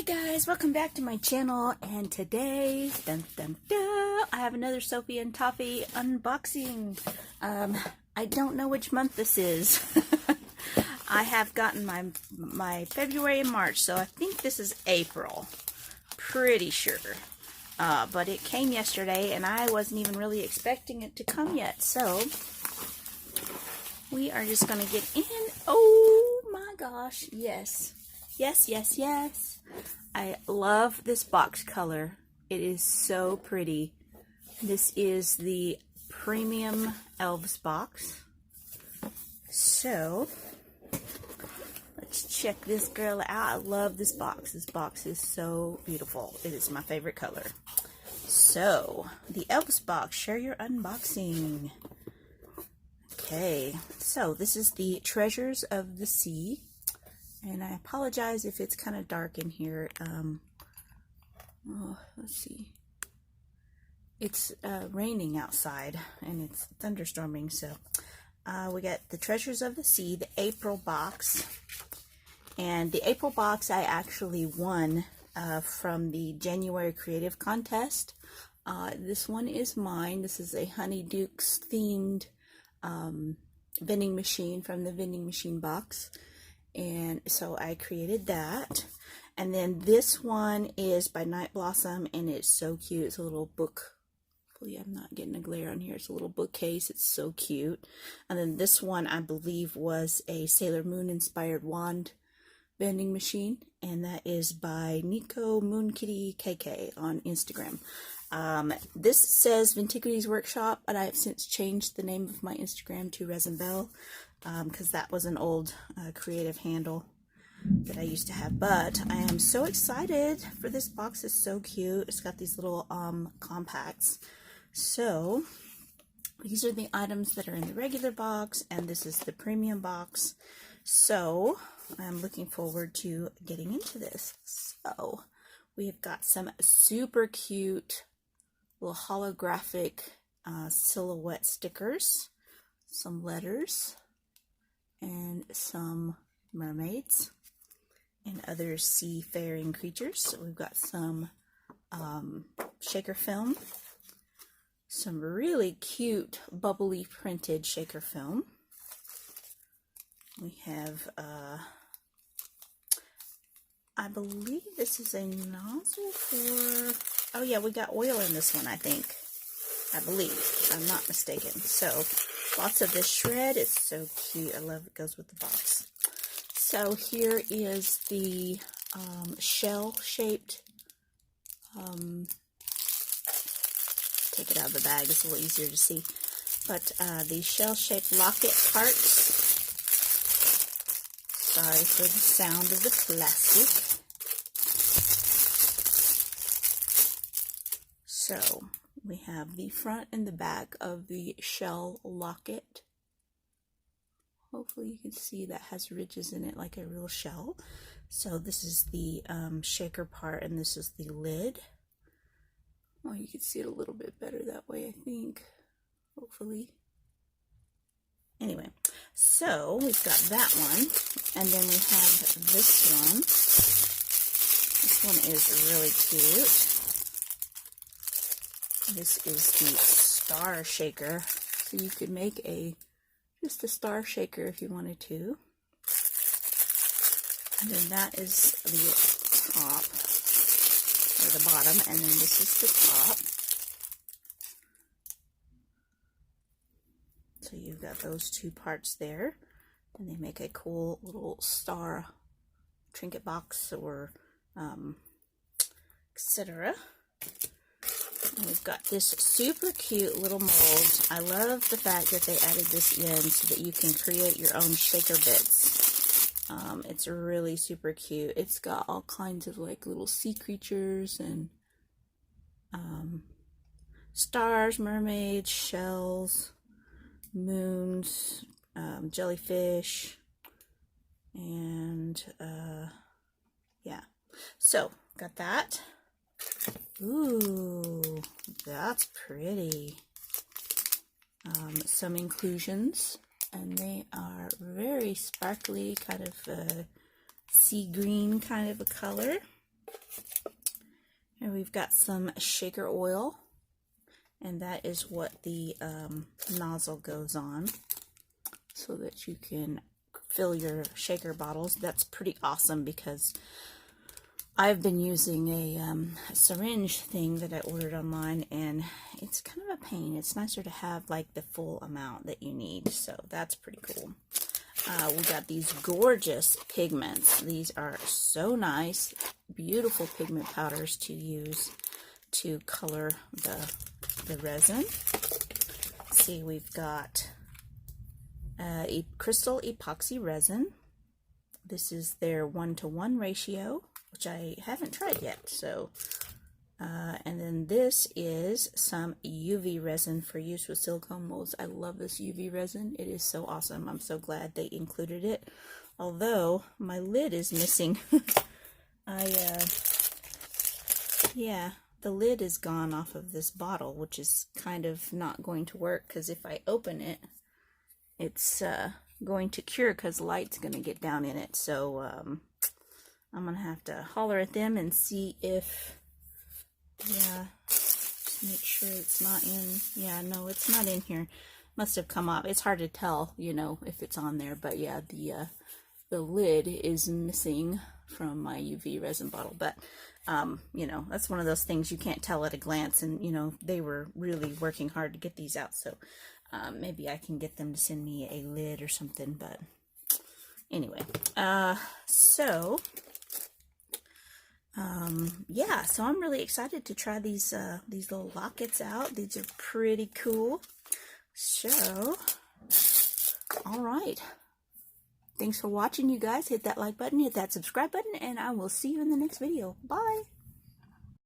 Guys, welcome back to my channel, and today, I have another Sophie and Toffee unboxing. I don't know which month this is. I have gotten my February and March, so I think this is April. Pretty sure. But it came yesterday, and I wasn't even really expecting it to come yet, so we are just going to get in. Oh my gosh, yes. Yes. I love this box color. It is so pretty. This is the premium Elves box. So, let's check this girl out. I love this box. This box is so beautiful. It is my favorite color. So, the Elves box. Share your unboxing. Okay, so this is the Treasures of the Sea. And I apologize if it's kind of dark in here. Let's see. It's raining outside and it's thunderstorming. So we got the Treasures of the Sea, the April box. And the April box I actually won from the January Creative Contest. This one is mine. This is a Honeydukes themed vending machine from the vending machine box. And so I created that. And then this one is by Night Blossom, and it's so cute. It's a little book. Hopefully I'm not getting a glare on here. It's a little bookcase. It's so cute. And then this one, I believe, was a Sailor Moon inspired wand vending machine, and that is by Nico Moon Kitty KK on Instagram. This says Vintiquities Workshop, but I have since changed the name of my Instagram to Resin Belle, because that was an old creative handle that I used to have. But I am so excited for this box. It's so cute. It's got these little compacts. So these are the items that are in the regular box, and this is the premium box. So I'm looking forward to getting into this. So we've got some super cute little holographic silhouette stickers, some letters, and some mermaids and other seafaring creatures. So we've got some shaker film, some really cute bubbly printed shaker film. We have I believe this is a nozzle for, oh yeah, we got oil in this one, I think. I believe, if I'm not mistaken. So, lots of this shred. It's so cute. I love it. Goes with the box. So, here is the shell-shaped, take it out of the bag. It's a little easier to see. But the shell-shaped locket parts. Sorry for the sound of the plastic. So, we have the front and the back of the shell locket. Hopefully you can see that has ridges in it like a real shell. So this is the shaker part, and this is the lid. Oh, you can see it a little bit better that way, I think. Hopefully. Anyway, so we've got that one, and then we have this one. This one is really cute. This is the star shaker, so you could make just a star shaker if you wanted to. And then that is the top, or the bottom, and then this is the top. So you've got those two parts there, and they make a cool little star trinket box, or etc. And we've got this super cute little mold. I love the fact that they added this in so that you can create your own shaker bits. It's really super cute. It's got all kinds of like little sea creatures and stars, mermaids, shells, moons, jellyfish, and yeah. So, got that. Ooh, that's pretty. Some inclusions, and they are very sparkly, kind of sea green kind of a color. And we've got some shaker oil, and that is what the nozzle goes on, so that you can fill your shaker bottles. That's pretty awesome because I've been using a syringe thing that I ordered online, and it's kind of a pain. It's nicer to have like the full amount that you need, so that's pretty cool. We got these gorgeous pigments. These are so nice, beautiful pigment powders to use to color the resin. Let's see, we've got crystal epoxy resin. This is their 1:1 ratio, which I haven't tried yet. So, and then this is some UV resin for use with silicone molds. I love this UV resin. It is so awesome. I'm so glad they included it. Although my lid is missing. Yeah, the lid is gone off of this bottle, which is kind of not going to work because if I open it, it's going to cure because light's going to get down in it. So I'm going to have to holler at them and see if, yeah, just make sure it's not in. Yeah, no, it's not in here. Must have come off. It's hard to tell, you know, if it's on there. But yeah, the lid is missing from my UV resin bottle. But, you know, that's one of those things you can't tell at a glance. And, you know, they were really working hard to get these out. So maybe I can get them to send me a lid or something. But anyway, yeah, so I'm really excited to try these little lockets out. These are pretty cool. So, all right. Thanks for watching, you guys. Hit that like button, hit that subscribe button, and I will see you in the next video. Bye.